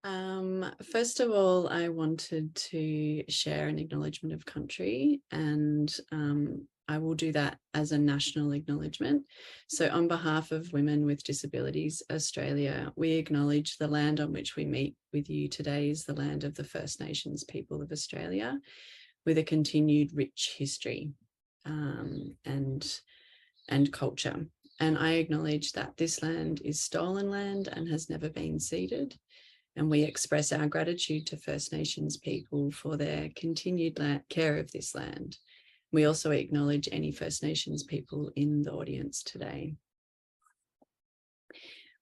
First of all, I wanted to share an acknowledgement of country, and I will do that as a national acknowledgement. So on behalf of Women with Disabilities Australia, we acknowledge the land on which we meet with you today is the land of the First Nations people of Australia, with a continued rich history and culture. And I acknowledge that this land is stolen land and has never been ceded. And we express our gratitude to First Nations people for their continued care of this land. We also acknowledge any First Nations people in the audience today.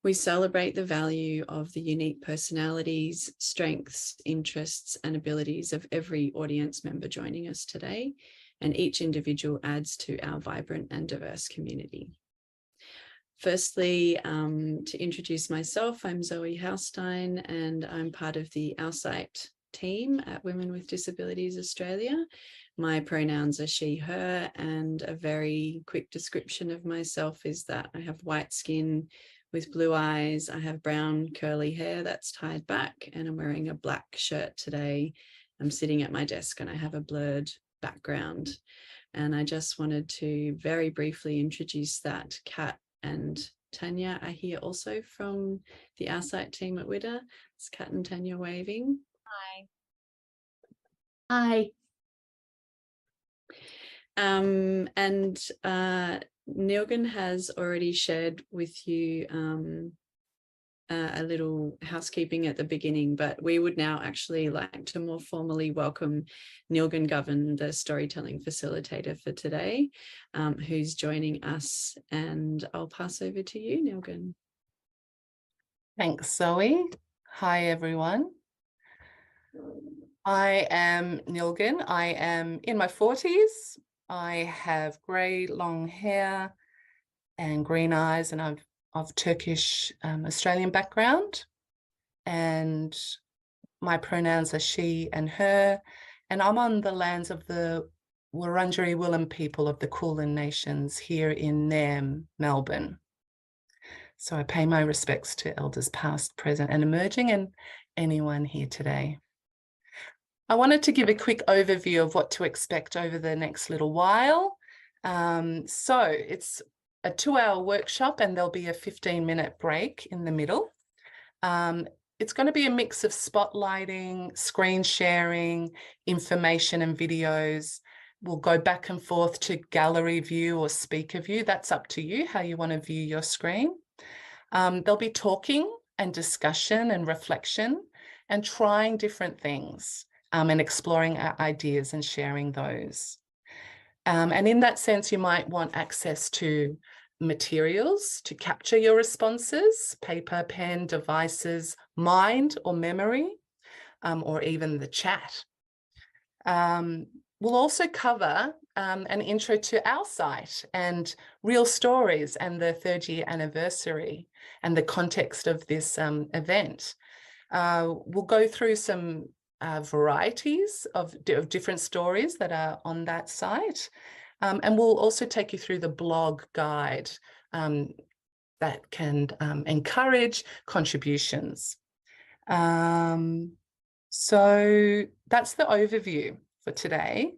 We celebrate the value of the unique personalities, strengths, interests, and abilities of every audience member joining us today, and each individual adds to our vibrant and diverse community. Firstly, to introduce myself, I'm Zoe Haustein, and I'm part of the Outsight team at Women with Disabilities Australia. My pronouns are she, her, and a very quick description of myself is that I have white skin with blue eyes. I have brown curly hair that's tied back, and I'm wearing a black shirt today. I'm sitting at my desk and I have a blurred background. And I just wanted to very briefly introduce that Kat and Tanya are here also from the Outsight team at WIDA. It's Kat and Tanya waving. Hi. Hi. And Nilgan has already shared with you a little housekeeping at the beginning, but we would now actually like to more formally welcome Nilgan Govan, the storytelling facilitator for today, who's joining us, and I'll pass over to you, Nilgan. Thanks, Zoe. Hi, everyone. I am Nilgan. I am in my 40s. I have grey long hair and green eyes, and I'm of Turkish Australian background, and my pronouns are she and her, and I'm on the lands of the Wurundjeri Willam people of the Kulin Nations here in Nairn, Melbourne. So I pay my respects to elders past, present, and emerging, and anyone here today. I wanted to give a quick overview of what to expect over the next little while. So it's a 2-hour workshop, and there'll be a 15-minute break in the middle. It's going to be a mix of spotlighting, screen sharing, information and videos. We'll go back and forth to gallery view or speaker view. That's up to you, how you want to view your screen. There'll be talking and discussion and reflection and trying different things and exploring ideas and sharing those. And in that sense, you might want access to materials to capture your responses, paper, pen, devices, mind or memory, or even the chat. We'll also cover an intro to our site and real stories and the 3rd year anniversary and the context of this event. We'll go through some varieties of different stories that are on that site. And we'll also take you through the blog guide that can encourage contributions. So that's the overview for today.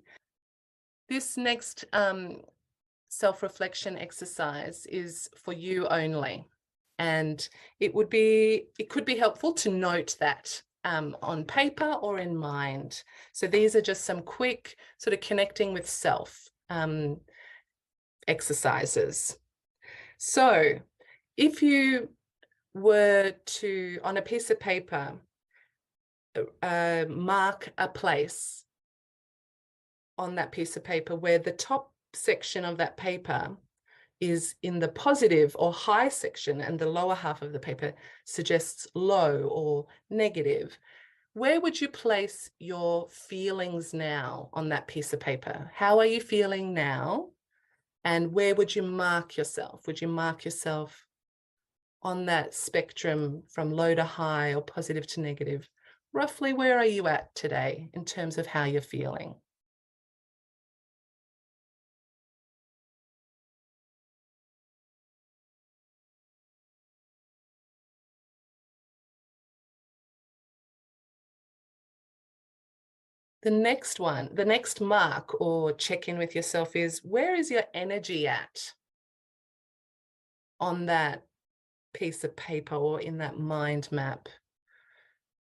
This next self-reflection exercise is for you only. And it could be helpful to note that on paper or in mind. So these are just some quick sort of connecting with self exercises. So if you were to, on a piece of paper, mark a place on that piece of paper where the top section of that paper is in the positive or high section and the lower half of the paper suggests low or negative, where would you place your feelings now on that piece of paper? How are you feeling now? And where would you mark yourself? Would you mark yourself on that spectrum from low to high or positive to negative? Roughly, where are you at today in terms of how you're feeling? The next one, the next mark or check in with yourself is, where is your energy at on that piece of paper or in that mind map?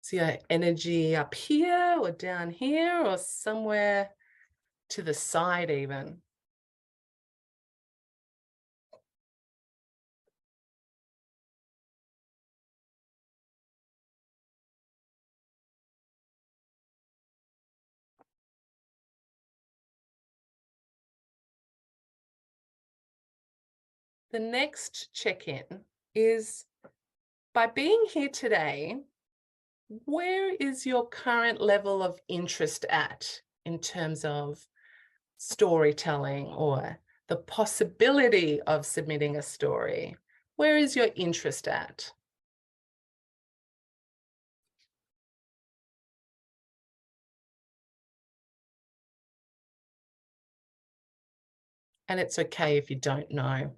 Is your energy up here or down here or somewhere to the side even? The next check-in is, by being here today, where is your current level of interest at in terms of storytelling or the possibility of submitting a story? Where is your interest at? And it's okay if you don't know.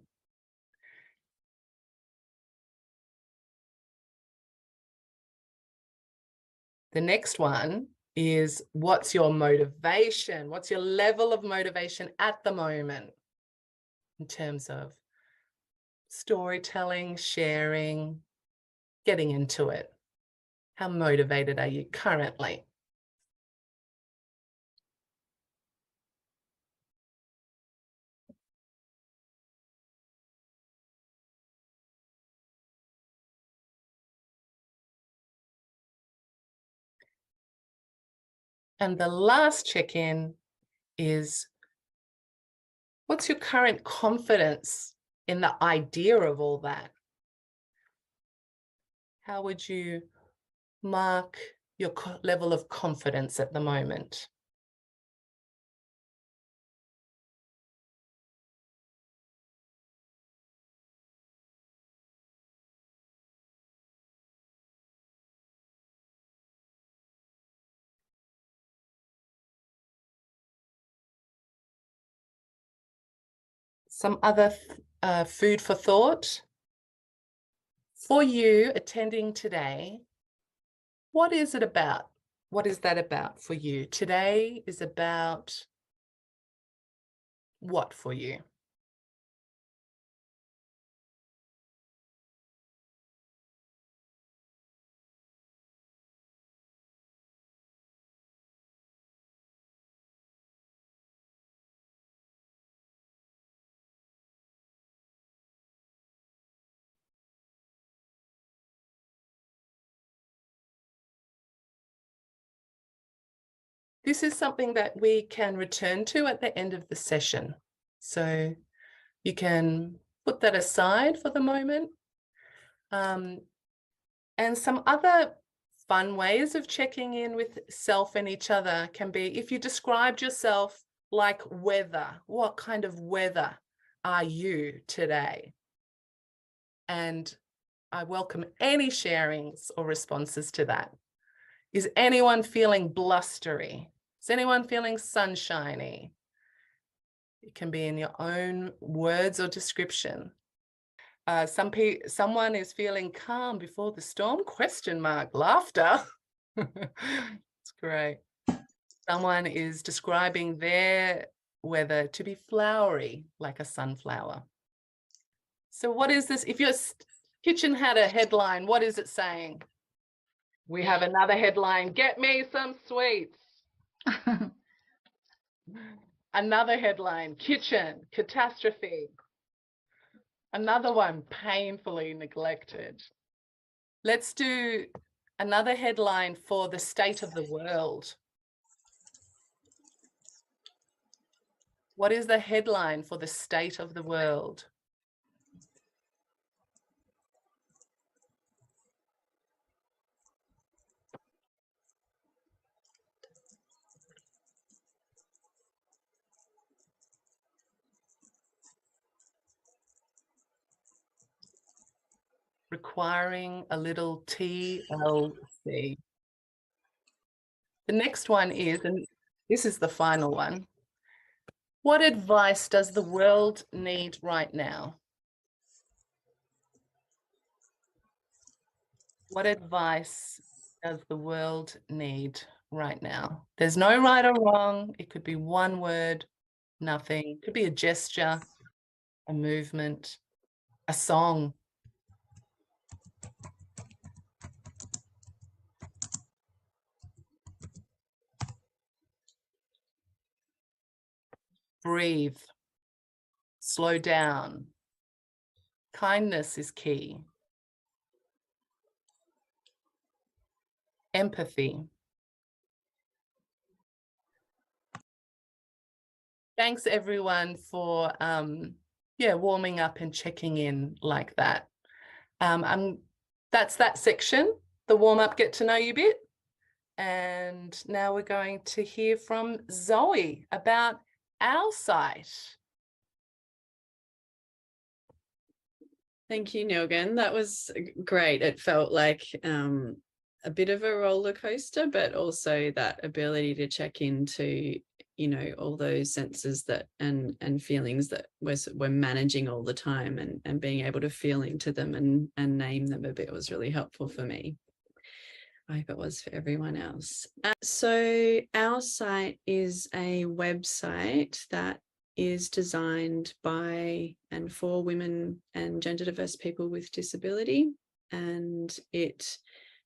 The next one is, what's your motivation? What's your level of motivation at the moment in terms of storytelling, sharing, getting into it? How motivated are you currently? And the last check-in is, what's your current confidence in the idea of all that? How would you mark your level of confidence at the moment? Some other food for thought. For you attending today, what is it about? What is that about for you? Today is about what for you? This is something that we can return to at the end of the session. So you can put that aside for the moment. And some other fun ways of checking in with self and each other can be, if you described yourself like weather, what kind of weather are you today? And I welcome any sharings or responses to that. Is anyone feeling blustery? Is anyone feeling sunshiny? It can be in your own words or description. Someone is feeling calm before the storm? ? Laughter. It's great. Someone is describing their weather to be flowery, like a sunflower. So what is this? If your kitchen had a headline, what is it saying? We have another headline, get me some sweets. Another headline, kitchen, catastrophe. Another one, painfully neglected. Let's do another headline for the state of the world. What is the headline for the state of the world? Requiring a little TLC. The next one is, and this is the final one, what advice does the world need right now? What advice does the world need right now. There's no right or wrong. It could be one word, nothing. It could be a gesture, a movement, a song. Breathe. Slow down. Kindness is key. Empathy. Thanks everyone for warming up and checking in like that. That's that section, the warm up, get to know you bit. And now we're going to hear from Zoe about our site. Thank you, Nilgan. That was great. It felt like a bit of a roller coaster, but also that ability to check into, you know, all those senses that and feelings that we're managing all the time, and being able to feel into them and name them a bit was really helpful for me. I hope it was for everyone else. So our site is a website that is designed by and for women and gender diverse people with disability. And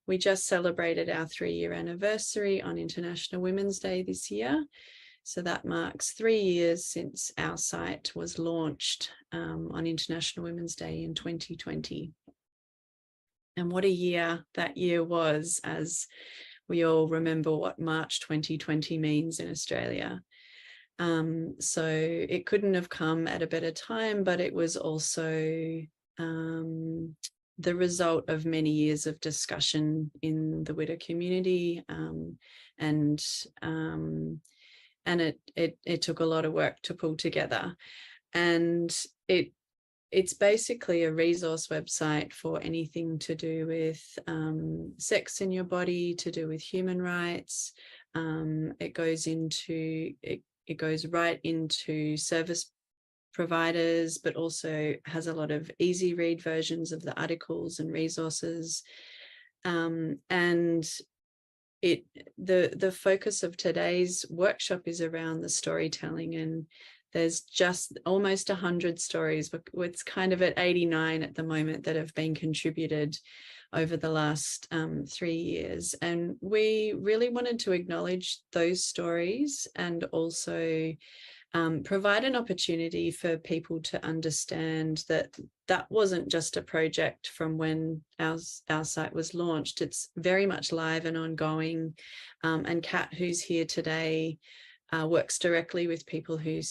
we just celebrated our 3-year anniversary on International Women's Day this year. So that marks 3 years since our site was launched on International Women's Day in 2020. And what a year that year was, as we all remember what March 2020 means in Australia. So it couldn't have come at a better time, but it was also the result of many years of discussion in the widow community, and it took a lot of work to pull together. And it's basically a resource website for anything to do with sex in your body, to do with human rights. It goes right into service providers, but also has a lot of easy read versions of the articles and resources. And the focus of today's workshop is around the storytelling, and there's just almost 100 stories, but it's kind of at 89 at the moment that have been contributed over the last 3 years. And we really wanted to acknowledge those stories and also provide an opportunity for people to understand that that wasn't just a project from when our site was launched. It's very much live and ongoing. And Kat, who's here today, works directly with people who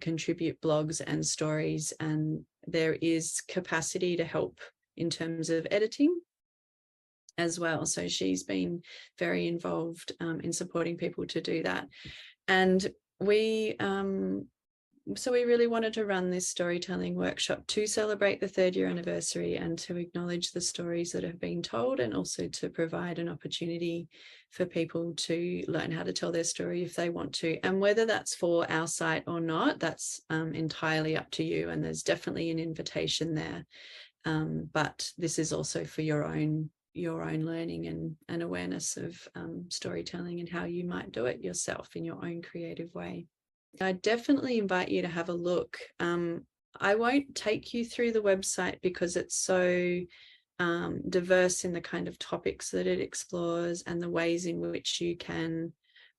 contribute blogs and stories, and there is capacity to help in terms of editing as well. So she's been very involved in supporting people to do that. And so we really wanted to run this storytelling workshop to celebrate the 3rd year anniversary and to acknowledge the stories that have been told, and also to provide an opportunity for people to learn how to tell their story if they want to. And whether that's for our site or not, that's entirely up to you. And there's definitely an invitation there. But this is also for your own learning and awareness of storytelling and how you might do it yourself in your own creative way. I definitely invite you to have a look. I won't take you through the website because it's so diverse in the kind of topics that it explores and the ways in which you can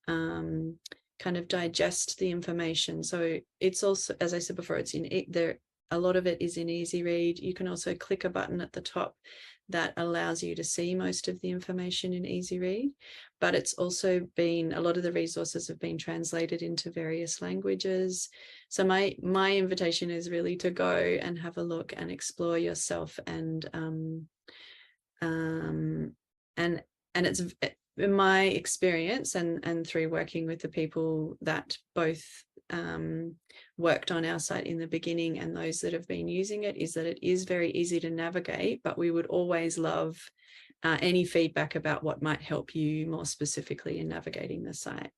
kind of digest the information. So it's also, as I said before, it's in there. A lot of it is in easy read. You can also click a button at the top that allows you to see most of the information in easy read, but it's also been, a lot of the resources have been translated into various languages. So my invitation is really to go and have a look and explore yourself, and it's in my experience and through working with the people that both worked on our site in the beginning and those that have been using it, is that it is very easy to navigate, but we would always love any feedback about what might help you more specifically in navigating the site.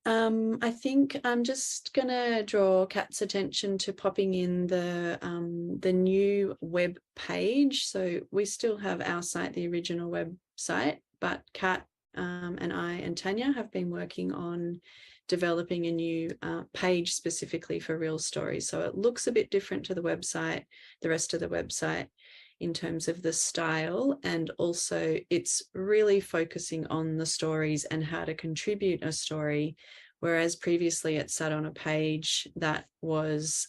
I think I'm just going to draw Kat's attention to popping in the new web page. So we still have our site, the original website, but Kat and I and Tanya have been working on developing a new page specifically for Real Stories. So it looks a bit different to the website, the rest of the website, in terms of the style, and also it's really focusing on the stories and how to contribute a story, whereas previously it sat on a page that was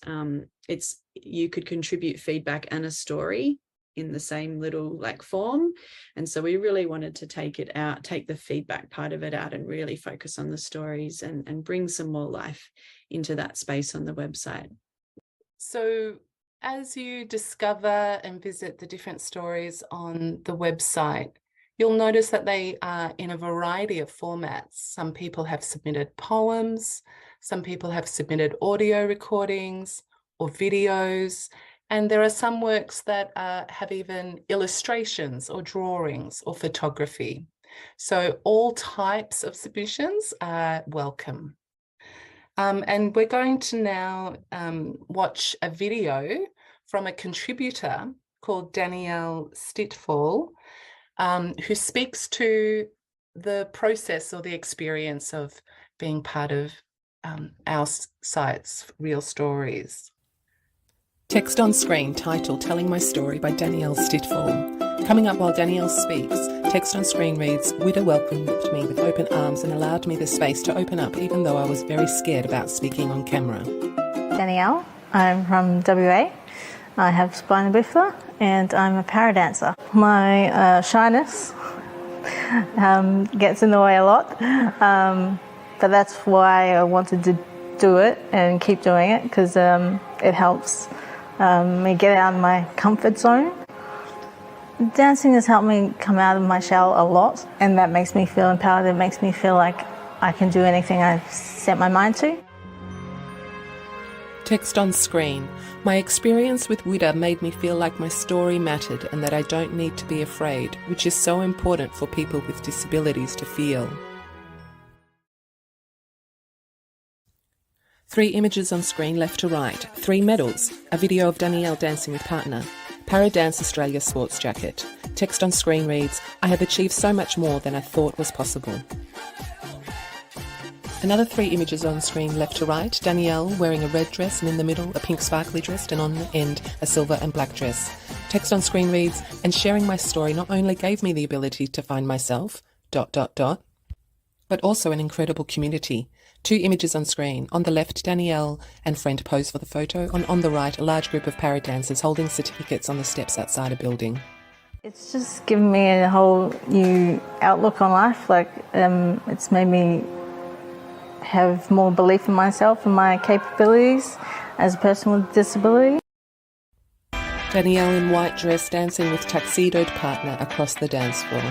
you could contribute feedback and a story in the same little like form. And so we really wanted to take the feedback part of it out and really focus on the stories and bring some more life into that space on the website. So as you discover and visit the different stories on the website, you'll notice that they are in a variety of formats. Some people have submitted poems, some people have submitted audio recordings or videos, and there are some works that have even illustrations or drawings or photography. So all types of submissions are welcome. And we're going to now watch a video from a contributor called Danielle Stitfall, who speaks to the process or the experience of being part of our site's Real Stories. Text on screen titled Telling My Story by Danielle Stitfall. Coming up while Danielle speaks, text on screen reads, Wida welcomed me with open arms and allowed me the space to open up even though I was very scared about speaking on camera. Danielle, I'm from WA. I have spina bifida and I'm a paradancer. My shyness gets in the way a lot, but that's why I wanted to do it and keep doing it, because it helps me get out of my comfort zone. Dancing has helped me come out of my shell a lot, and that makes me feel empowered. It makes me feel like I can do anything I set my mind to. Text on screen. My experience with Wida made me feel like my story mattered and that I don't need to be afraid, which is so important for people with disabilities to feel. 3 images on screen left to right, 3 medals, a video of Danielle dancing with partner, Paradance Australia sports jacket. Text on screen reads, I have achieved so much more than I thought was possible. Another 3 images on screen left to right, Danielle wearing a red dress and in the middle a pink sparkly dress and on the end a silver and black dress. Text on screen reads, and sharing my story not only gave me the ability to find myself, ... but also an incredible community. 2 images on screen. On the left, Danielle and friend pose for the photo, and on the right, a large group of paradancers holding certificates on the steps outside a building. It's just given me a whole new outlook on life. It's made me have more belief in myself and my capabilities as a person with a disability. Danielle in white dress dancing with tuxedoed partner across the dance floor.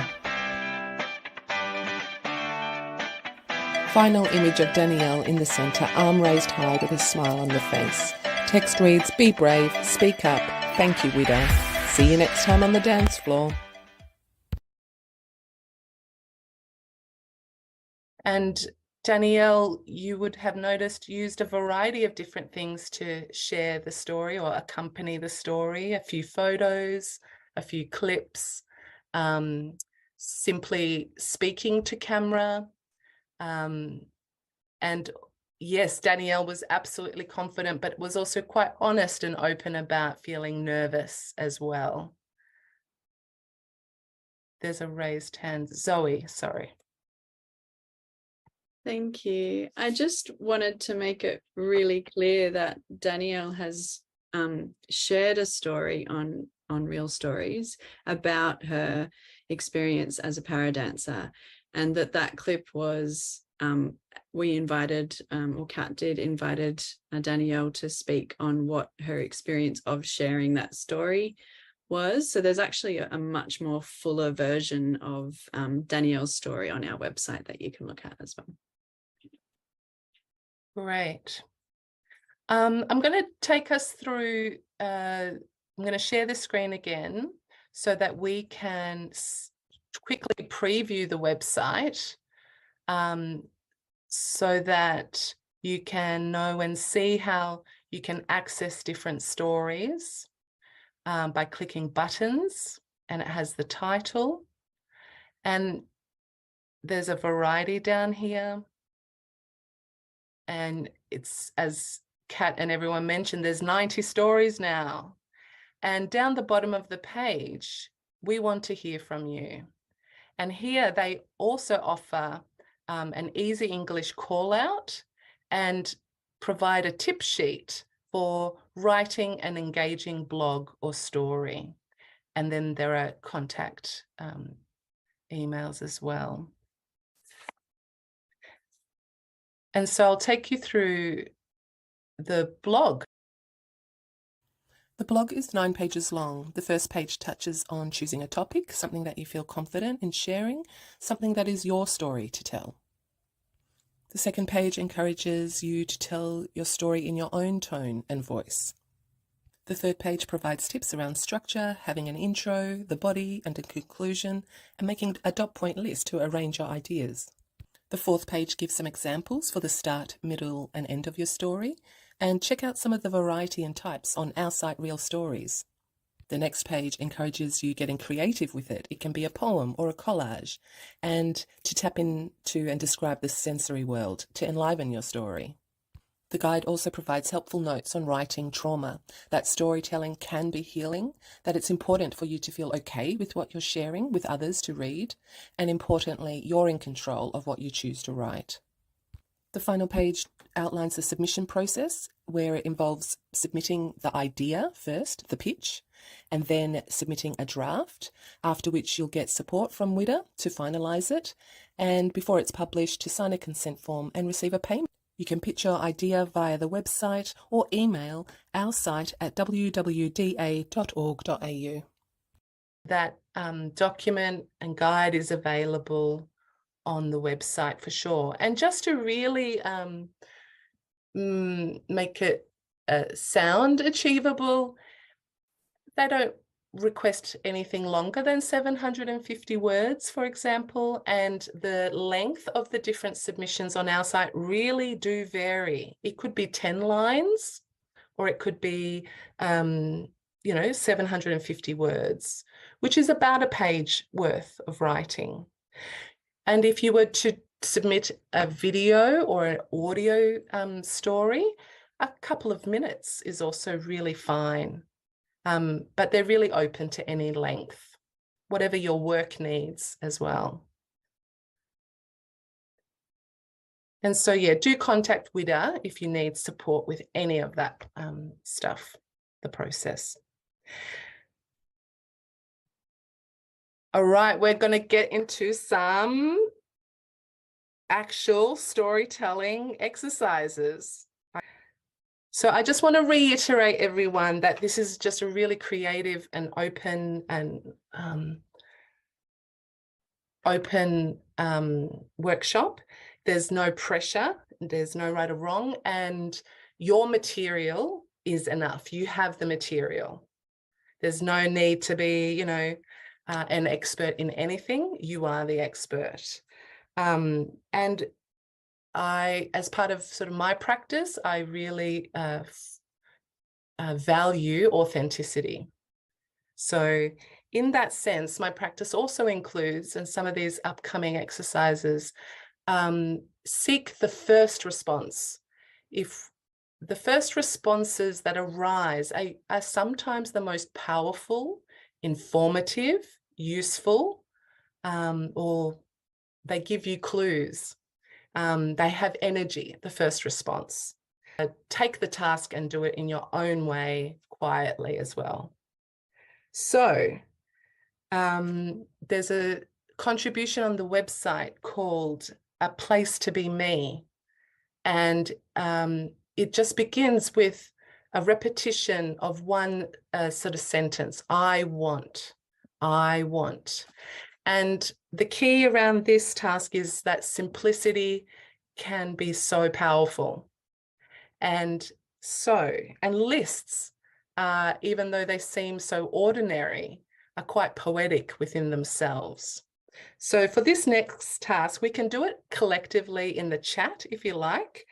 Final image of Danielle in the centre, arm raised high with a smile on the face. Text reads, be brave, speak up, thank you Wida. See you next time on the dance floor. And Danielle, you would have noticed, used a variety of different things to share the story or accompany the story, a few photos, a few clips, simply speaking to camera. And yes, Danielle was absolutely confident, but was also quite honest and open about feeling nervous as well. There's a raised hand. Zoe, sorry. Thank you. I just wanted to make it really clear that Danielle has shared a story on Real Stories about her experience as a paradancer, and that clip was we invited, or Kat invited Danielle to speak on what her experience of sharing that story was. So there's actually a much more fuller version of Danielle's story on our website that you can look at as well. Great. I'm going to take us through, I'm going to share the screen again so that we can quickly preview the website, so that you can know and see how you can access different stories by clicking buttons, and it has the title. And there's a variety down here. And it's, as Kat and everyone mentioned, there's 90 stories now. And down the bottom of the page, we want to hear from you. And here they also offer an easy English call out and provide a tip sheet for writing an engaging blog or story. And then there are contact emails as well. And so I'll take you through the blog. The blog is 9 pages long. The first page touches on choosing a topic, something that you feel confident in sharing, something that is your story to tell. The second page encourages you to tell your story in your own tone and voice. The third page provides tips around structure, having an intro, the body and a conclusion, and making a dot point list to arrange your ideas. The fourth page gives some examples for the start, middle, and end of your story, and check out some of the variety and types on our site Real Stories. The next page encourages you getting creative with it. It can be a poem or a collage, and to tap into and describe the sensory world to enliven your story. The guide also provides helpful notes on writing trauma, that storytelling can be healing, that it's important for you to feel okay with what you're sharing with others to read, and importantly, you're in control of what you choose to write. The final page outlines the submission process, where it involves submitting the idea first, the pitch, and then submitting a draft, after which you'll get support from WIDA to finalise it, and before it's published, to sign a consent form and receive a payment. You can pitch your idea via the website or email our site at www.da.org.au. That document and guide is available on the website for sure. And just to really make it sound achievable, they don't request anything longer than 750 words, for example, and the length of the different submissions on our site really do vary. It could be 10 lines, or it could be 750 words, which is about a page worth of writing. And if you were to submit a video or an audio story, a couple of minutes is also really fine. But they're really open to any length, whatever your work needs as well. And so, yeah, do contact WIDA if you need support with any of that stuff, the process. All right, we're going to get into some actual storytelling exercises. So I just want to reiterate, everyone, that this is just a really creative and open workshop. There's no pressure, there's no right or wrong, and your material is enough. You have the material. There's no need to be, an expert in anything. You are the expert. And as part of sort of my practice, I really value authenticity. So in that sense, my practice also includes, and some of these upcoming exercises, seek the first response. If the first responses that arise are sometimes the most powerful, informative, useful, or they give you clues. They have energy, the first response. Take the task and do it in your own way, quietly as well. So there's a contribution on the website called A Place to Be Me. And it just begins with a repetition of one sort of sentence, I want. And the key around this task is that simplicity can be so powerful. And lists, even though they seem so ordinary, are quite poetic within themselves. So for this next task, we can do it collectively in the chat if you like,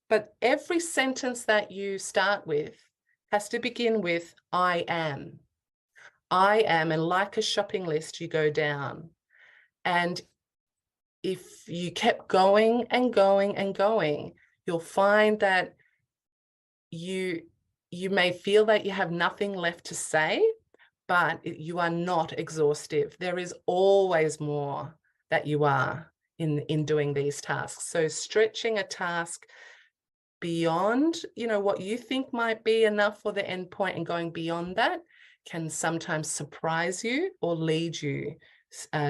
but every sentence that you start with has to begin with I am. I am, and like a shopping list, you go down. And if you kept going and going and going, you'll find that you may feel that you have nothing left to say, but you are not exhaustive. There is always more that you are in doing these tasks. So stretching a task beyond, what you think might be enough for the end point and going beyond that can sometimes surprise you or lead you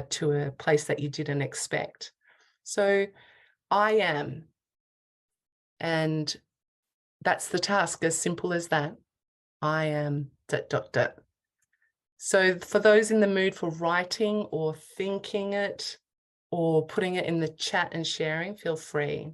to a place that you didn't expect. So I am, and that's the task, as simple as that. I am ... So for those in the mood for writing or thinking it or putting it in the chat and sharing, feel free.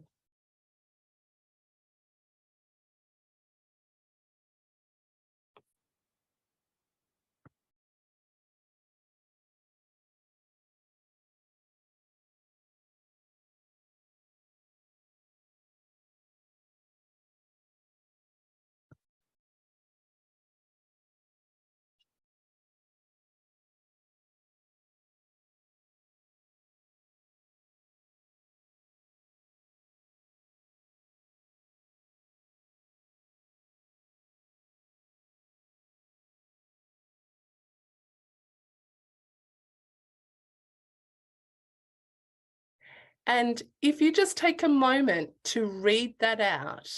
And if you just take a moment to read that out,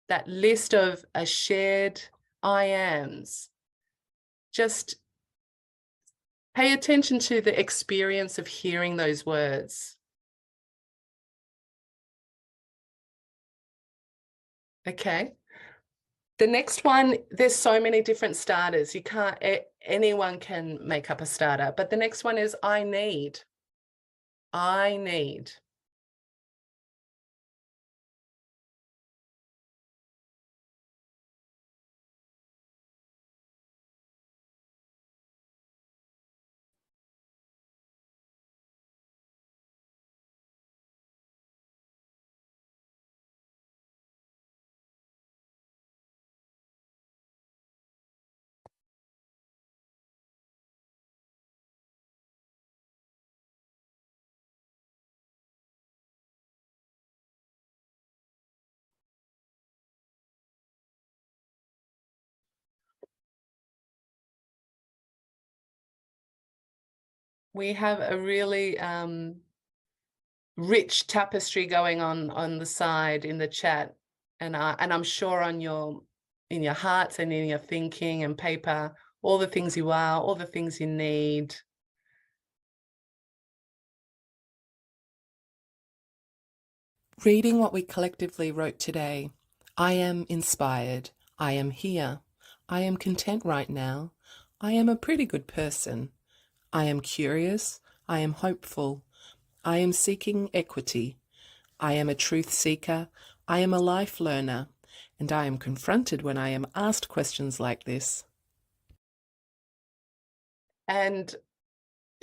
that list of a shared I ams, just pay attention to the experience of hearing those words. Okay. The next one, there's so many different starters. You can't, anyone can make up a starter, but the next one is I need. I need. We have a really rich tapestry going on the side in the chat, and I'm sure in your hearts and in your thinking and paper, all the things you are, all the things you need. Reading what we collectively wrote today, I am inspired. I am here. I am content right now. I am a pretty good person. I am curious. I am hopeful. I am seeking equity. I am a truth seeker. I am a life learner. And I am confronted when I am asked questions like this. And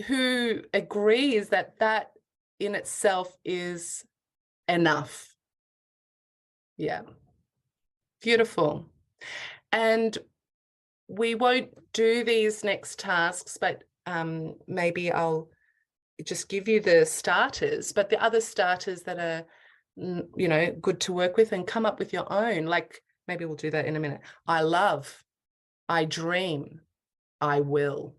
who agrees that that in itself is enough? Yeah. Beautiful. And we won't do these next tasks, but maybe I'll just give you the starters, but the other starters that are, good to work with, and come up with your own. Like, maybe we'll do that in a minute. I love, I dream, I will.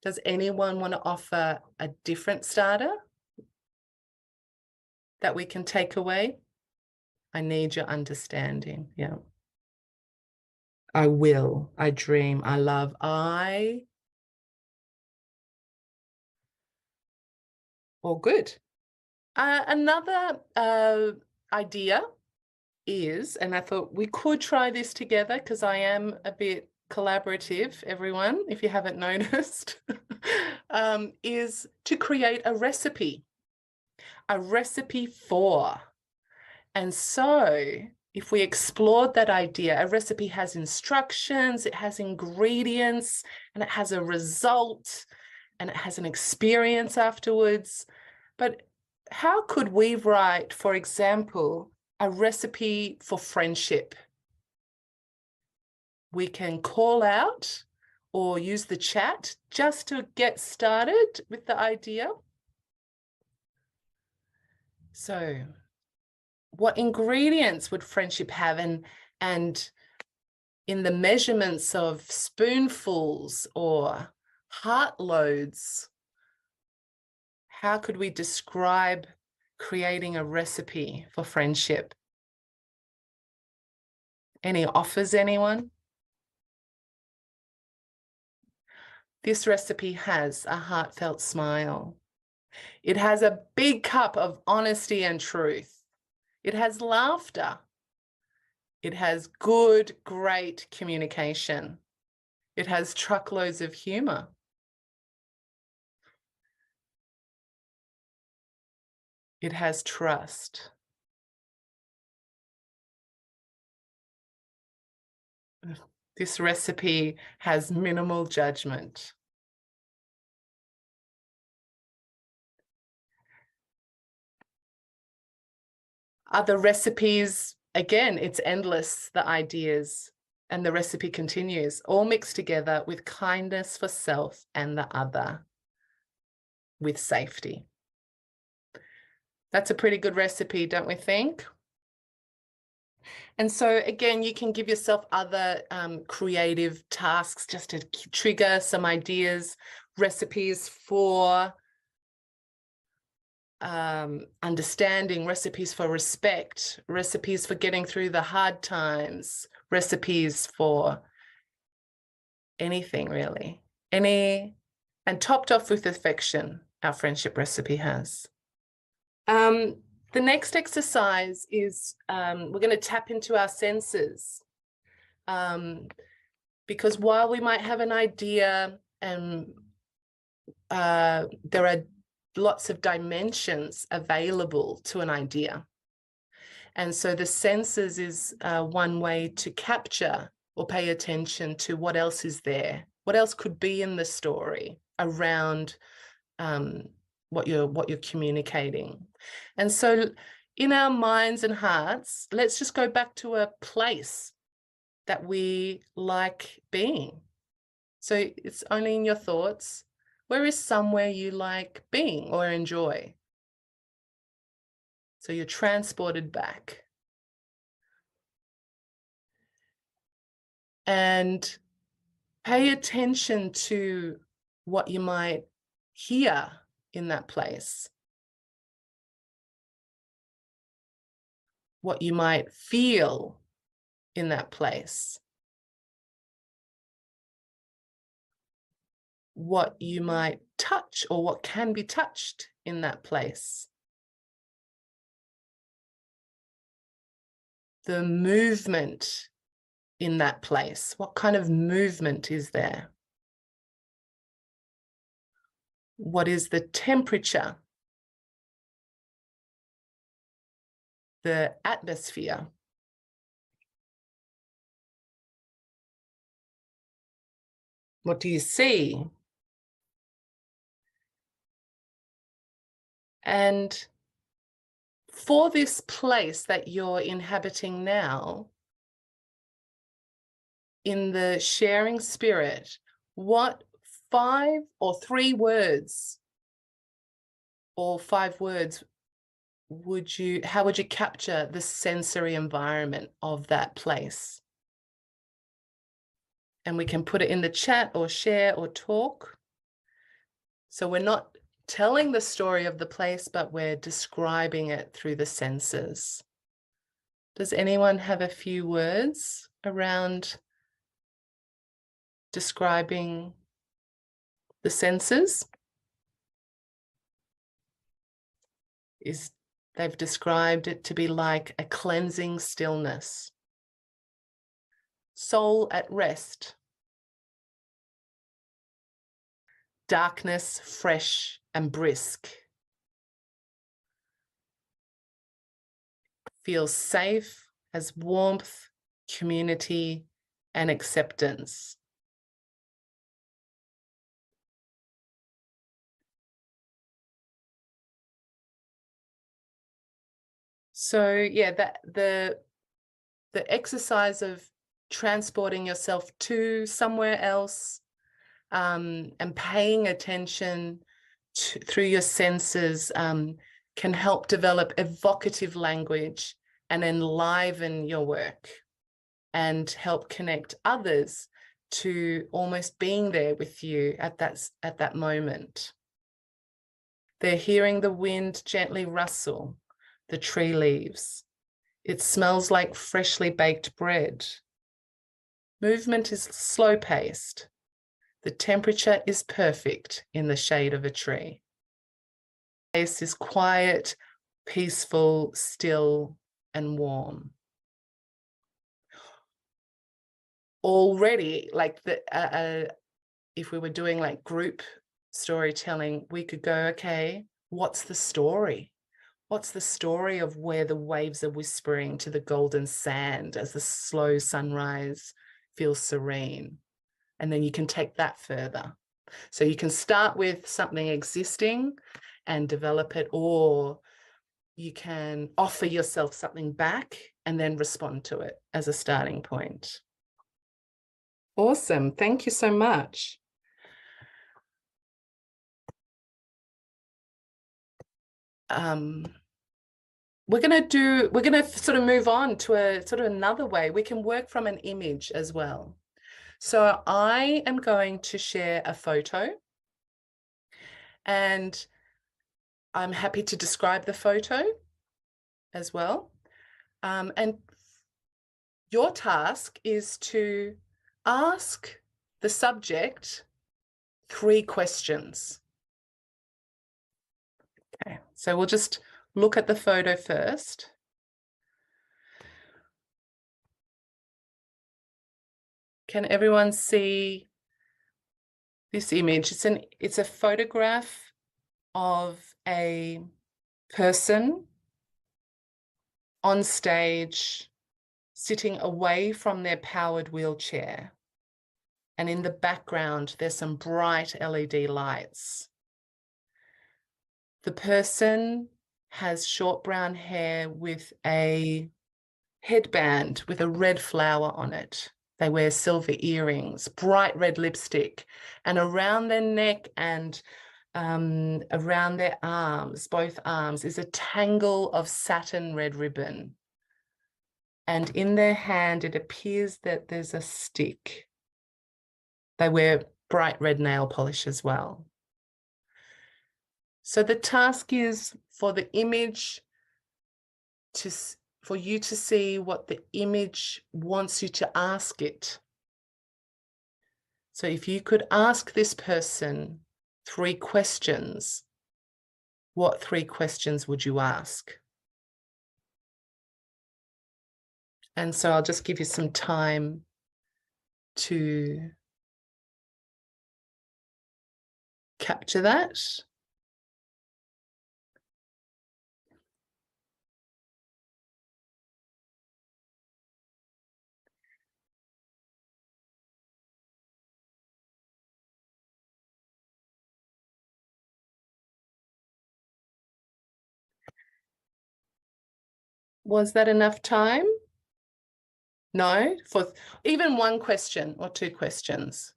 Does anyone want to offer a different starter that we can take away? I need your understanding. Yeah. I will, I dream, I love, all good. Another idea is, and I thought we could try this together because I am a bit collaborative, everyone, if you haven't noticed, is to create a recipe for. And so if we explored that idea, a recipe has instructions, it has ingredients, and it has a result, and it has an experience afterwards. But how could we write, for example, a recipe for friendship? We can call out or use the chat just to get started with the idea. So what ingredients would friendship have, and in the measurements of spoonfuls or heart loads, how could we describe creating a recipe for friendship? Any offers, anyone? This recipe has a heartfelt smile. It has a big cup of honesty and truth. It has laughter. It has good, great communication. It has truckloads of humor. It has trust. This recipe has minimal judgment. Other recipes, again, it's endless, the ideas, and the recipe continues, all mixed together with kindness for self and the other, with safety. That's a pretty good recipe, don't we think? And so again, you can give yourself other creative tasks just to trigger some ideas, recipes for understanding, recipes for respect, recipes for getting through the hard times, recipes for anything really. And topped off with affection, our friendship recipe has. The next exercise is we're going to tap into our senses, because while we might have an idea and there are lots of dimensions available to an idea. And so the senses is one way to capture or pay attention to what else is there, what else could be in the story around what you're communicating. And so in our minds and hearts, let's just go back to a place that we like being. So it's only in your thoughts. Where is somewhere you like being or enjoy? So you're transported back. And pay attention to what you might hear in that place, what you might feel in that place, what you might touch or what can be touched in that place. The movement in that place. What kind of movement is there? What is the temperature? The atmosphere? What do you see? And for this place that you're inhabiting now, in the sharing spirit, what 5 or 3 words or 5 words how would you capture the sensory environment of that place? And we can put it in the chat or share or talk. So we're not telling the story of the place, but we're describing it through the senses. Does anyone have a few words around describing the senses? They've described it to be like a cleansing stillness, soul at rest, darkness fresh and brisk, feels safe, has warmth, community, and acceptance. So yeah, the exercise of transporting yourself to somewhere else, and paying attention through your senses can help develop evocative language and enliven your work and help connect others to almost being there with you at that moment. They're hearing the wind gently rustle the tree leaves. It smells like freshly baked bread. Movement is slow-paced. The temperature is perfect in the shade of a tree. The place is quiet, peaceful, still, and warm. Already, like if we were doing like group storytelling, we could go, okay, what's the story? What's the story of where the waves are whispering to the golden sand as the slow sunrise feels serene? And then you can take that further. So you can start with something existing and develop it, or you can offer yourself something back and then respond to it as a starting point. Awesome. Thank you so much. We're going to sort of move on to a sort of another way. We can work from an image as well. So I am going to share a photo, and I'm happy to describe the photo as well. And your task is to ask the subject 3 questions. Okay, so we'll just look at the photo first. Can everyone see this image? It's a photograph of a person on stage sitting away from their powered wheelchair. And in the background, there's some bright LED lights. The person has short brown hair with a headband with a red flower on it. They wear silver earrings, bright red lipstick, and around their neck and around their arms, both arms, is a tangle of satin red ribbon. And in their hand, it appears that there's a stick. They wear bright red nail polish as well. So the task is for the image for you to see what the image wants you to ask it. So if you could ask this person 3 questions, what 3 questions would you ask? And so I'll just give you some time to capture that. Was that enough time? No, for even 1 question or 2 questions.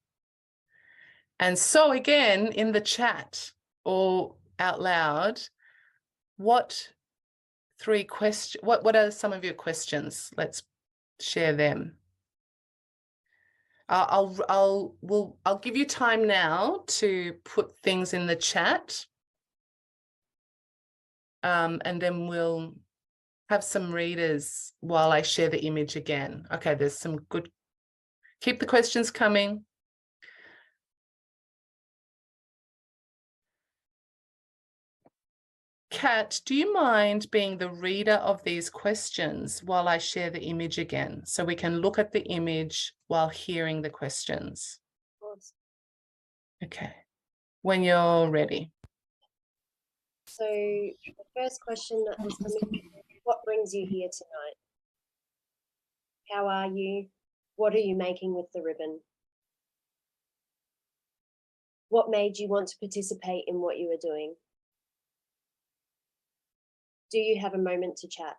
And so again, in the chat or out loud, what 3 questions, what are some of your questions? Let's share them. I'll give you time now to put things in the chat. And then we'll have some readers while I share the image again. Okay, there's some good, keep the questions coming. Kat, do you mind being the reader of these questions while I share the image again, so we can look at the image while hearing the questions? Of course. Okay, when you're ready. So the first question that has come in, what brings you here tonight? How are you? What are you making with the ribbon? What made you want to participate in what you are doing? Do you have a moment to chat?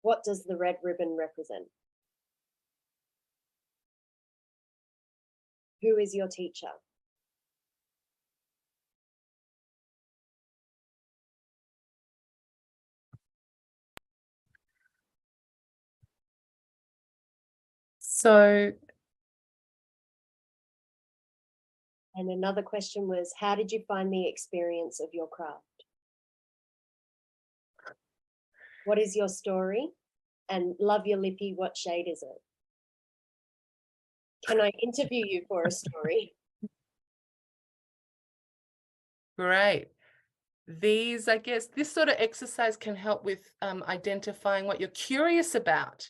What does the red ribbon represent? Who is your teacher? So, And another question was, how did you find the experience of your craft? What is your story? And love your lippy, what shade is it? Can I interview you for a story? great. These, I guess, this sort of exercise can help with identifying what you're curious about,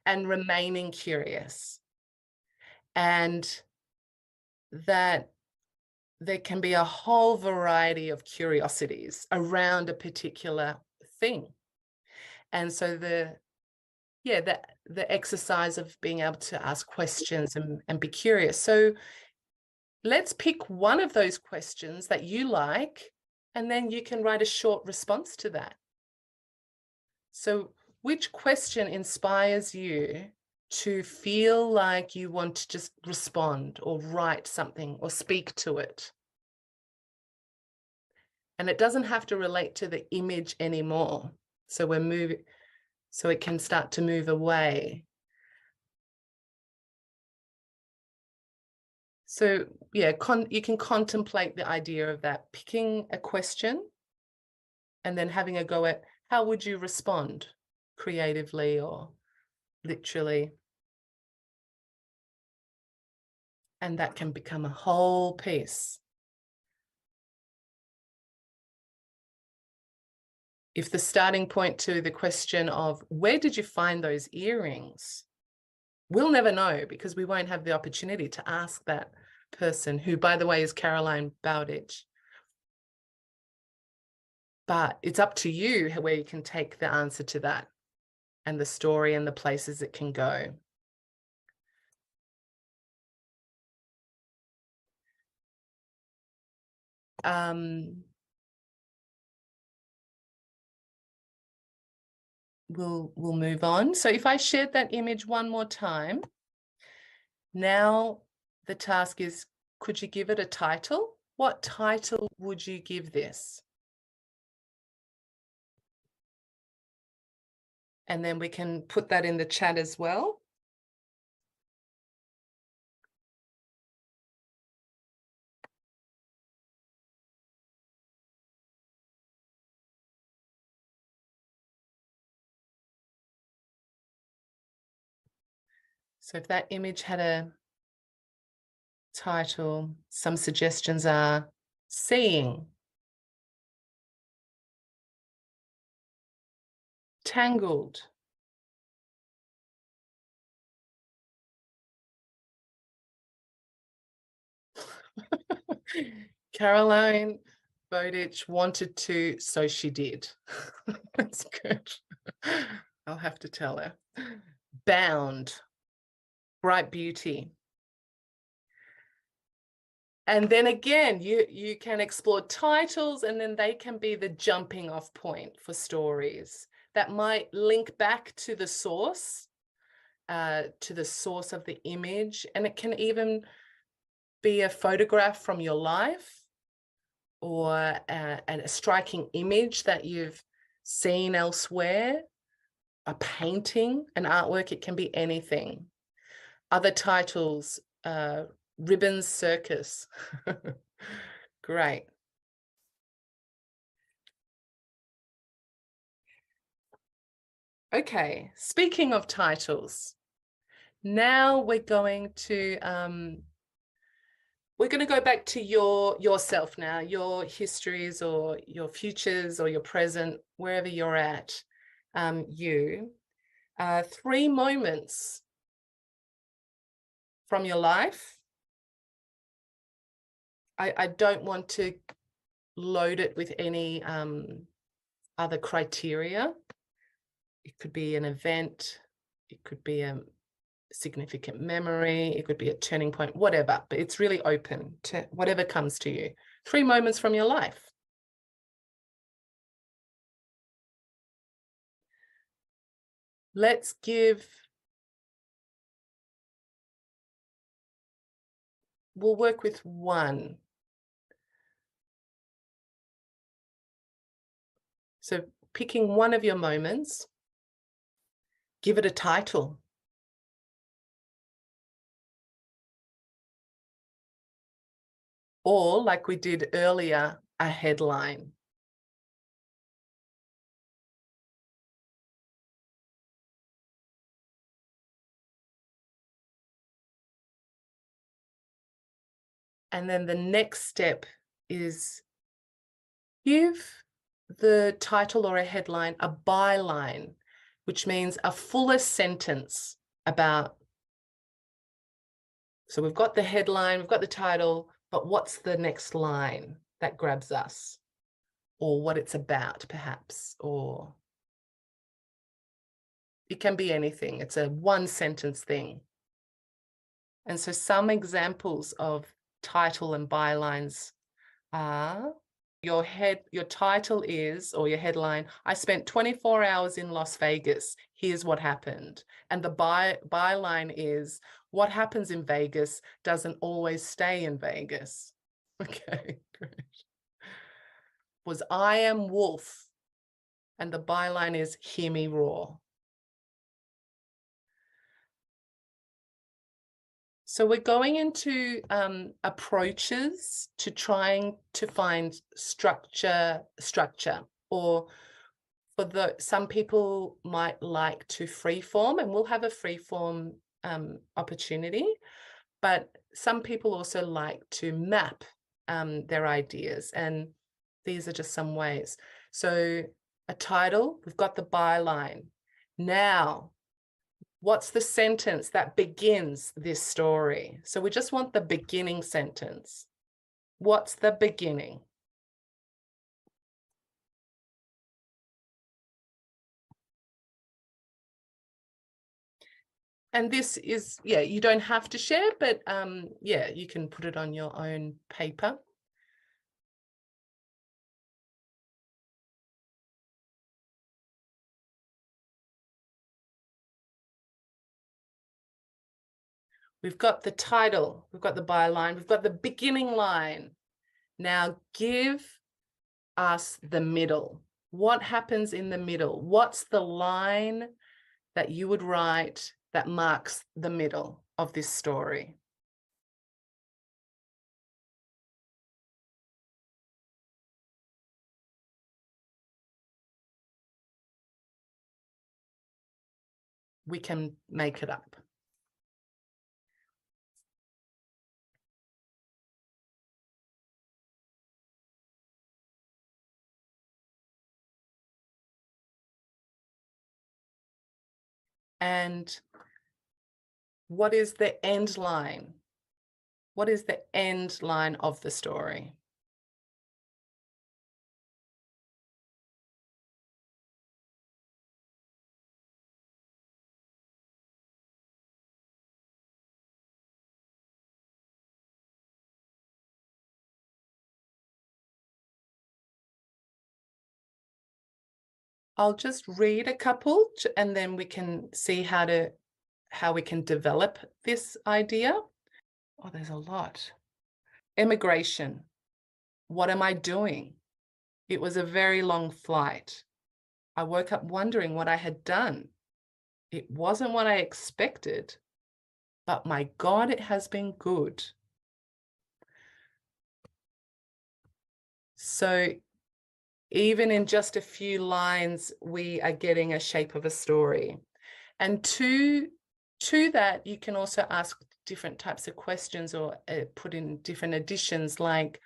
and remaining curious. And that there can be a whole variety of curiosities around a particular thing. And so the exercise of being able to ask questions and be curious. So let's pick one of those questions that you like, and then you can write a short response to that. So which question inspires you to feel like you want to just respond or write something or speak to it? And it doesn't have to relate to the image anymore. So we're moving, so it can start to move away. So yeah, you can contemplate the idea of that, picking a question and then having a go at how would you respond creatively or literally. And that can become a whole piece. If the starting point to the question of where did you find those earrings? We'll never know because we won't have the opportunity to ask that person, who, by the way, is Caroline Bowditch. But it's up to you where you can take the answer to that and the story and the places it can go. We'll move on. So if I shared that image one more time, now the task is, could you give it a title? What title would you give this? And then we can put that in the chat as well. So if that image had a title, some suggestions are seeing, tangled, Caroline Bowditch wanted to, so she did. That's good. I'll have to tell her. Bound, bright beauty. And then again, you can explore titles, and then they can be the jumping off point for stories that might link back to the source of the image. And it can even be a photograph from your life, or a striking image that you've seen elsewhere, a painting, an artwork. It can be anything. Other titles, Ribbons Circus. Great. Okay, speaking of titles, now we're going to go back to yourself now, your histories or your futures or your present, wherever you're at. 3 moments from your life. I don't want to load it with any other criteria. It could be an event, it could be a significant memory, it could be a turning point, whatever, but it's really open to whatever comes to you. 3 moments from your life. Let's give we'll work with one. So picking one of your moments, give it a title. Or, like we did earlier, a headline. And then the next step is give the title or a headline a byline, which means a fuller sentence about. So we've got the headline, we've got the title, but what's the next line that grabs us? Or what it's about, perhaps, or it can be anything. It's a one sentence thing. And so some examples of title and bylines are your title is, or your headline, I spent 24 hours in Las Vegas. Here's what happened. And the byline is, what happens in Vegas doesn't always stay in Vegas. Okay, great. Was I am Wolf. And the byline is, hear me roar. So we're going into approaches to trying to find structure, or for some people might like to freeform, and we'll have a freeform opportunity, but some people also like to map their ideas, and these are just some ways. So a title, we've got the byline. Now, what's the sentence that begins this story? So we just want the beginning sentence. What's the beginning? And this is, yeah, you don't have to share, but yeah, you can put it on your own paper. We've got the title, we've got the byline, we've got the beginning line. Now give us the middle. What happens in the middle? What's the line that you would write that marks the middle of this story? We can make it up. And what is the end line? What is the end line of the story? I'll just read a couple and then we can see how we can develop this idea. Oh, there's a lot. Immigration. What am I doing? It was a very long flight. I woke up wondering what I had done. It wasn't what I expected, but my God, it has been good. So even in just a few lines, we are getting a shape of a story. And to that, you can also ask different types of questions or put in different additions, like,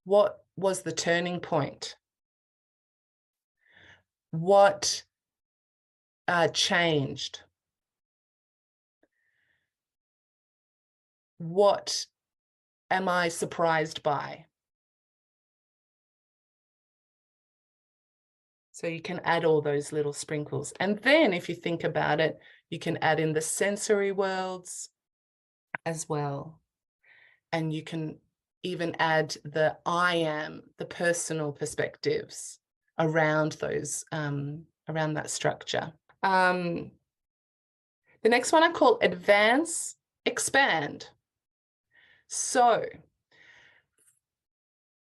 what was the turning point? What changed? What am I surprised by? So you can add all those little sprinkles. And then if you think about it, you can add in the sensory worlds as well. And you can even add the I am, the personal perspectives around those, around that structure. The next one I call advance, expand. So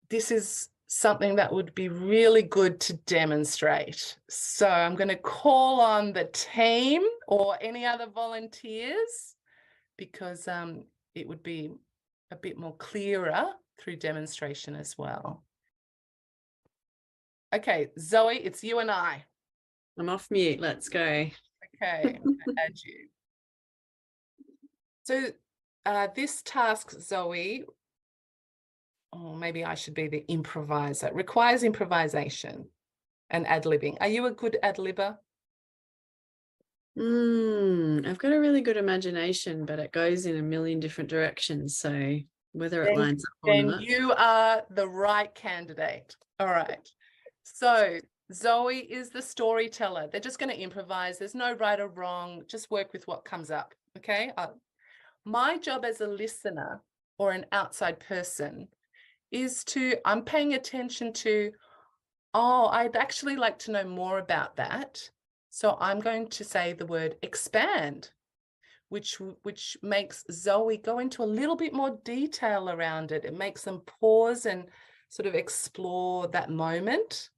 this is something that would be really good to demonstrate. So I'm going to call on the team or any other volunteers, because it would be a bit more clearer through demonstration as well. Okay, Zoe, it's you and I. I'm off mute. Let's go. Okay, I'm going to add you. So this task, Zoe, or maybe I should be the improviser, requires improvisation and ad-libbing. Are you a good ad-libber? I've got a really good imagination, but it goes in a million different directions. So whether it lines up or Then not. you are the right candidate. All right. So Zoe is the storyteller. They're just going to improvise. There's no right or wrong. Just work with what comes up. Okay. My job as a listener or an outside person is I'm paying attention to, oh, I'd actually like to know more about that. So I'm going to say the word expand, which makes Zoe go into a little bit more detail around it. It makes them pause and sort of explore that moment.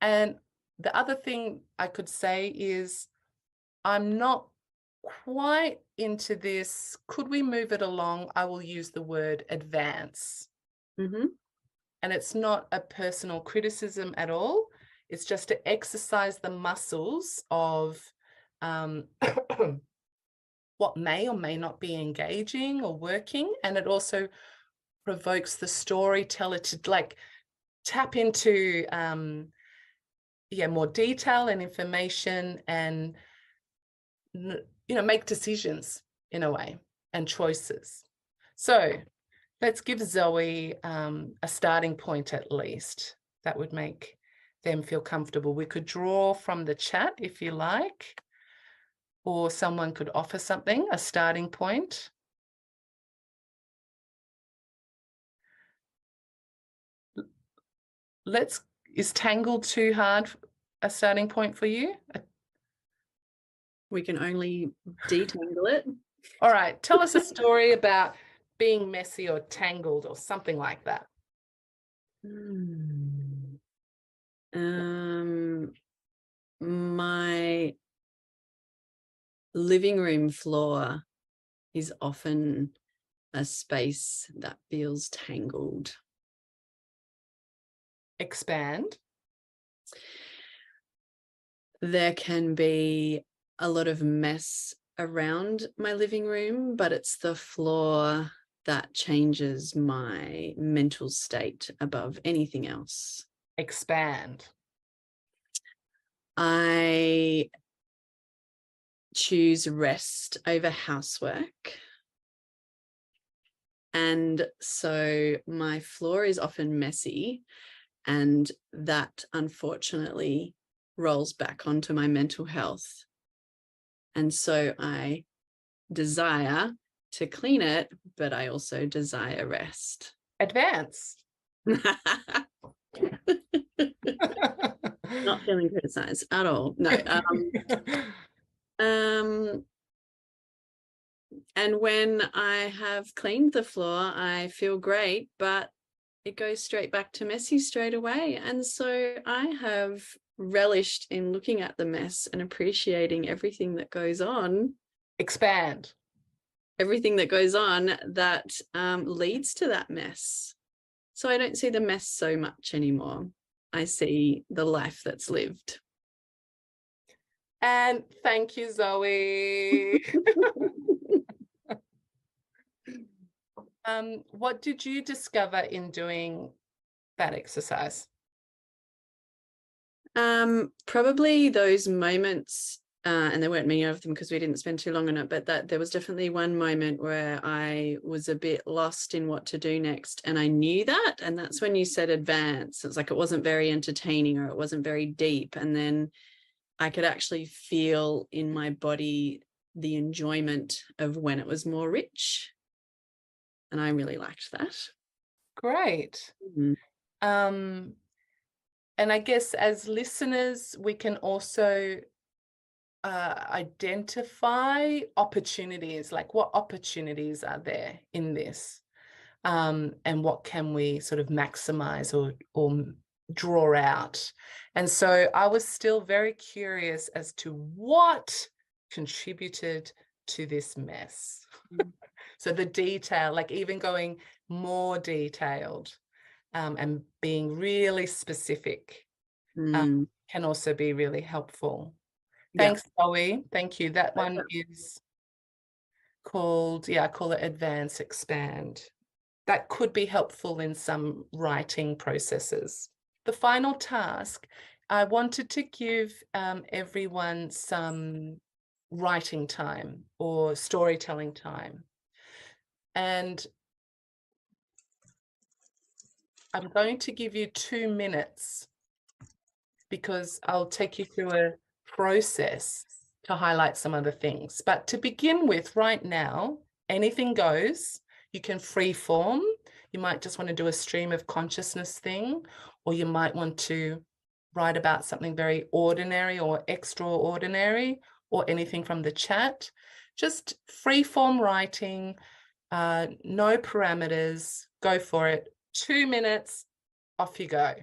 And the other thing I could say is, I'm not quite into this. Could we move it along? I will use the word advance. Mm-hmm. And it's not a personal criticism at all. It's just to exercise the muscles of what may or may not be engaging or working. And it also provokes the storyteller to like tap into more detail and information, and make decisions in a way and choices. So let's give Zoe a starting point at least. That would make them feel comfortable. We could draw from the chat if you like, or someone could offer something, a starting point. Is tangled too hard a starting point for you? We can only detangle it. All right, tell us a story about being messy or tangled or something like that. My living room floor is often a space that feels tangled. Expand. There can be a lot of mess around my living room, but it's the floor that changes my mental state above anything else. Expand. I choose rest over housework. And so my floor is often messy, and that unfortunately rolls back onto my mental health. And so I desire to clean it, but I also desire rest. Advance. Not feeling criticized at all. No. And when I have cleaned the floor, I feel great, but it goes straight back to messy straight away. And so I have relished in looking at the mess and appreciating everything that goes on. Expand. Everything that goes on that leads to that mess. So I don't see the mess so much anymore. I see the life that's lived. And thank you, Zoe. What did you discover in doing that exercise? Probably those moments, and there weren't many of them because we didn't spend too long on it, but that there was definitely one moment where I was a bit lost in what to do next, and I knew that, and that's when you said advance. It's like it wasn't very entertaining or it wasn't very deep, and then I could actually feel in my body the enjoyment of when it was more rich, and I really liked that. Great. And I guess as listeners, we can also identify opportunities, like what opportunities are there in this, and what can we sort of maximize or draw out. And so I was still very curious as to what contributed to this mess. So the detail, like even going more detailed, and being really specific, can also be really helpful. Thanks, Zoe. Thank you. That one is called, I call it Advance Expand. That could be helpful in some writing processes. The final task, I wanted to give everyone some writing time or storytelling time. And I'm going to give you 2 minutes because I'll take you through a process to highlight some other things. But to begin with, right now, anything goes. You can free form. You might just want to do a stream of consciousness thing, or you might want to write about something very ordinary or extraordinary, or anything from the chat. Just free form writing, no parameters, go for it. 2 minutes, off you go.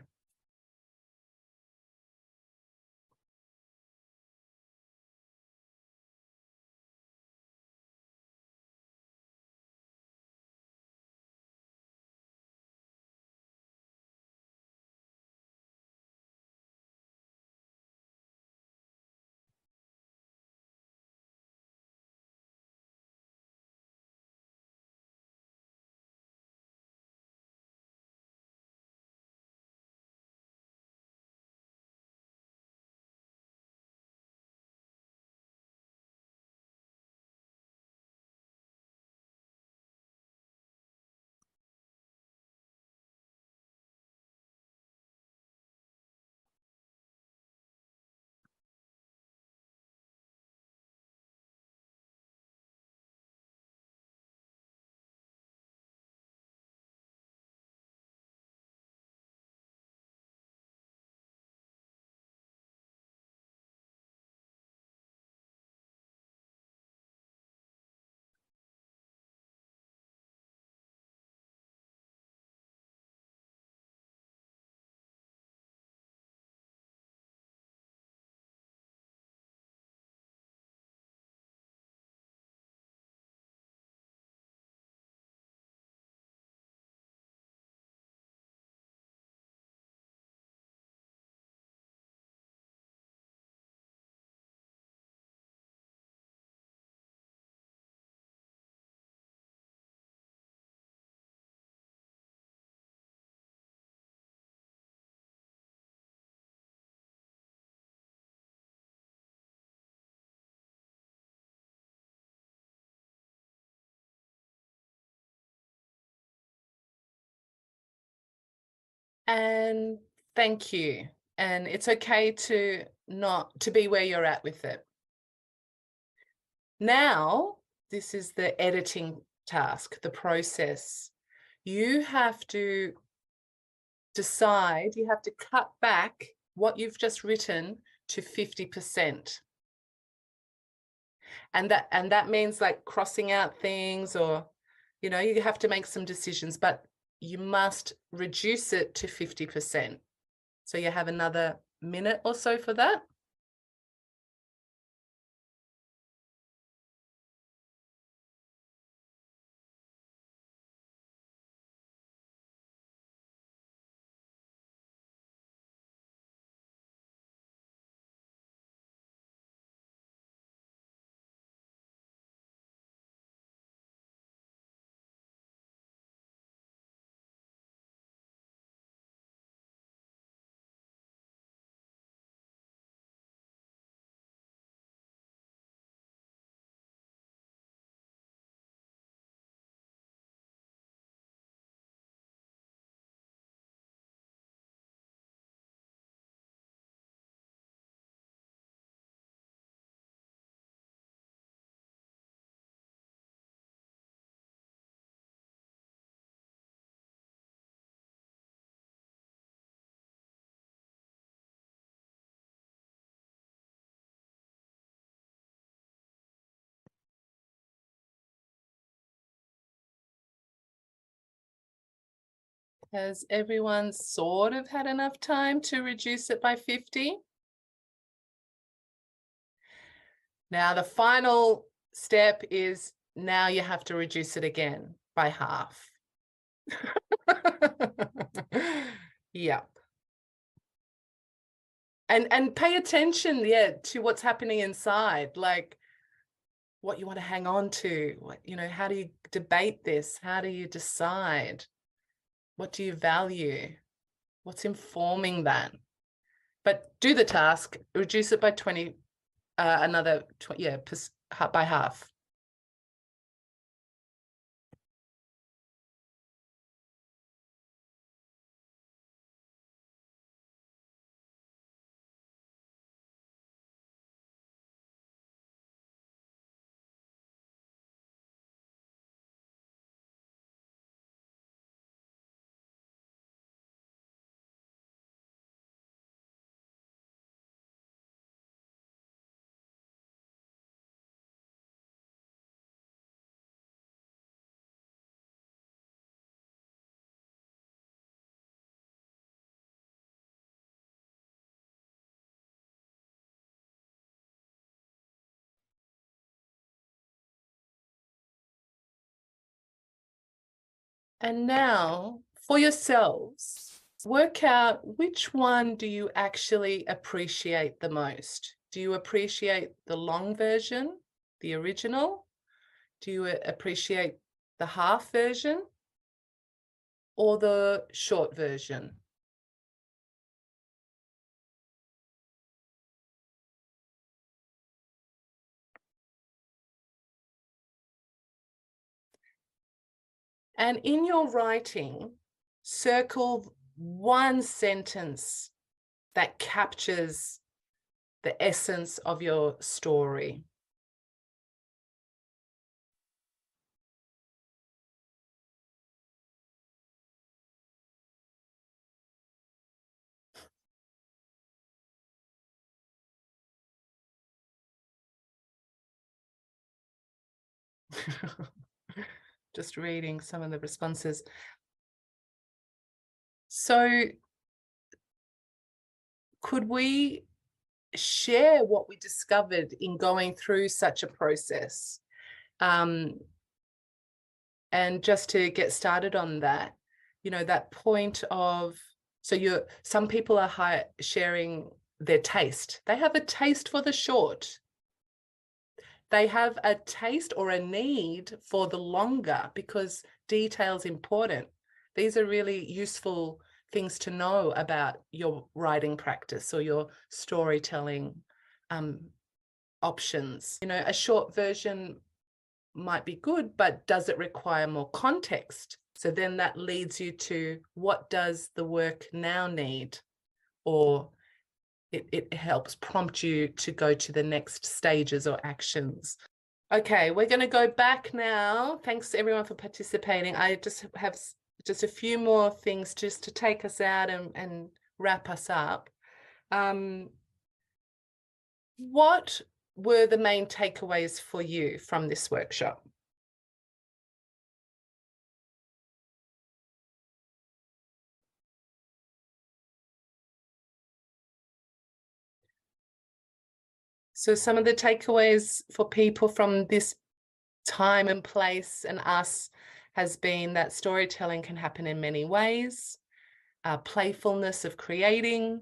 And thank you. And it's okay to not to be where you're at with it. Now, this is the editing task, the process. You have to decide, you have to cut back what you've just written to 50%. And that means like crossing out things, or, you know, you have to make some decisions, but you must reduce it to 50%. So you have another minute or so for that. Has everyone sort of had enough time to reduce it by 50? Now the final step is now you have to reduce it again by half. Yeah. And pay attention, yeah, to what's happening inside, like what you want to hang on to, what, you know, how do you debate this? How do you decide? What do you value? What's informing that? But do the task, reduce it by 20, another, yeah, by half. And now for yourselves, work out which one do you actually appreciate the most? Do you appreciate the long version, the original? Do you appreciate the half version or the short version? And in your writing, circle one sentence that captures the essence of your story. Just reading some of the responses. So could we share what we discovered in going through such a process? And just to get started on that, you know, that point of, so some people are sharing their taste. They have a taste for the short. They have a taste or a need for the longer because detail's important. These are really useful things to know about your writing practice or your storytelling options. You know, a short version might be good, but does it require more context? So then that leads you to what does the work now need? Or it helps prompt you to go to the next stages or actions. Okay, we're going to go back now. Thanks everyone for participating. I just have just a few more things just to take us out and wrap us up. What were the main takeaways for you from this workshop? So some of the takeaways for people from this time and place and us has been that storytelling can happen in many ways, playfulness of creating,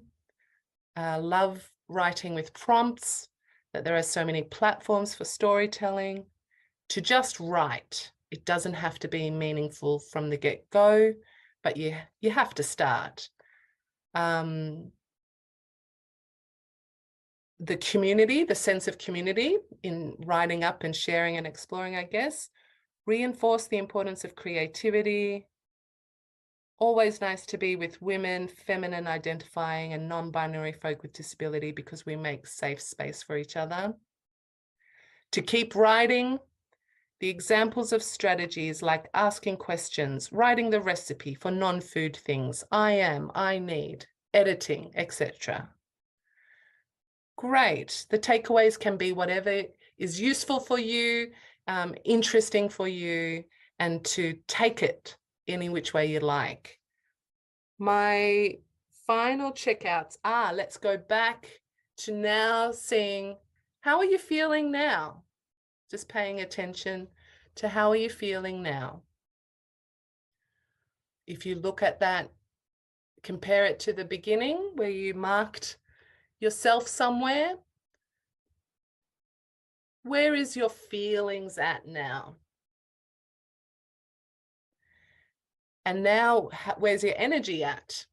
love writing with prompts, that there are so many platforms for storytelling, to just write. It doesn't have to be meaningful from the get-go, but you have to start. The community, the sense of community in writing up and sharing and exploring, I guess, reinforce the importance of creativity. Always nice to be with women, feminine identifying and non-binary folk with disability because we make safe space for each other. To keep writing, the examples of strategies like asking questions, writing the recipe for non-food things, I am, I need, editing, etc. Great. The takeaways can be whatever is useful for you, interesting for you, and to take it any which way you like. My final checkouts are, let's go back to now seeing, how are you feeling now? Just paying attention to how are you feeling now? If you look at that, compare it to the beginning where you marked yourself somewhere. Where is your feelings at now? And now, where's your energy at?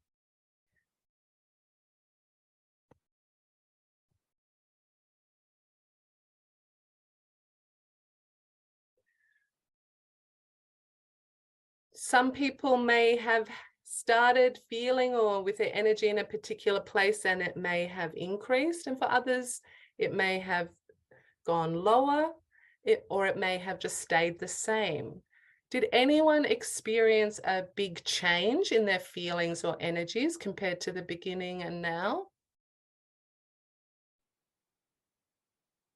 Some people may have started feeling or with their energy in a particular place and it may have increased, and for others it may have gone lower, or it may have just stayed the same. Did anyone experience a big change in their feelings or energies compared to the beginning and now?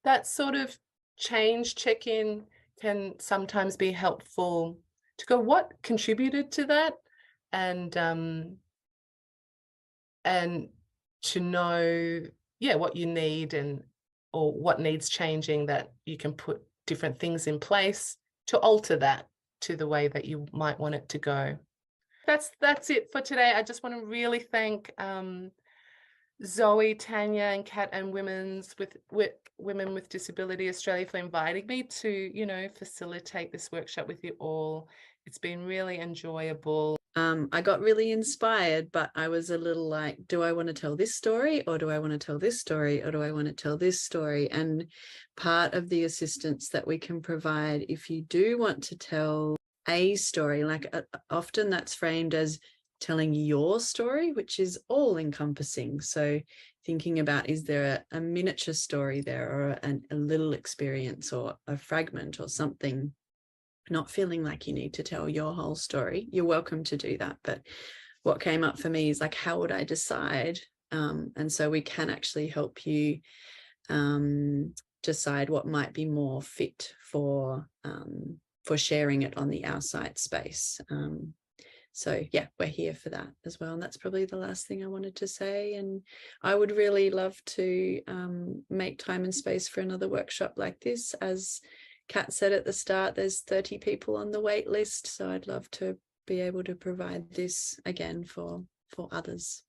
That sort of change check-in can sometimes be helpful to go, what contributed to that? And to know, yeah, what you need or what needs changing, that you can put different things in place to alter that to the way that you might want it to go. That's it for today. I just want to really thank Zoe, Tanya, and Kat, and Women with Disability Australia for inviting me to, facilitate this workshop with you all. It's been really enjoyable. I got really inspired, but I was a little like, do I want to tell this story, or do I want to tell this story, or do I want to tell this story? And part of the assistance that we can provide, if you do want to tell a story, like often that's framed as telling your story, which is all encompassing. So thinking about, is there a miniature story there, or a little experience, or a fragment or something? Not feeling like you need to tell your whole story. You're welcome to do that. But what came up for me is like, how would I decide? And so we can actually help you decide what might be more fit for sharing it on the Our Site space. So yeah, we're here for that as well. And that's probably the last thing I wanted to say. And I would really love to make time and space for another workshop like this. As Kat said at the start, there's 30 people on the wait list. So I'd love to be able to provide this again for others.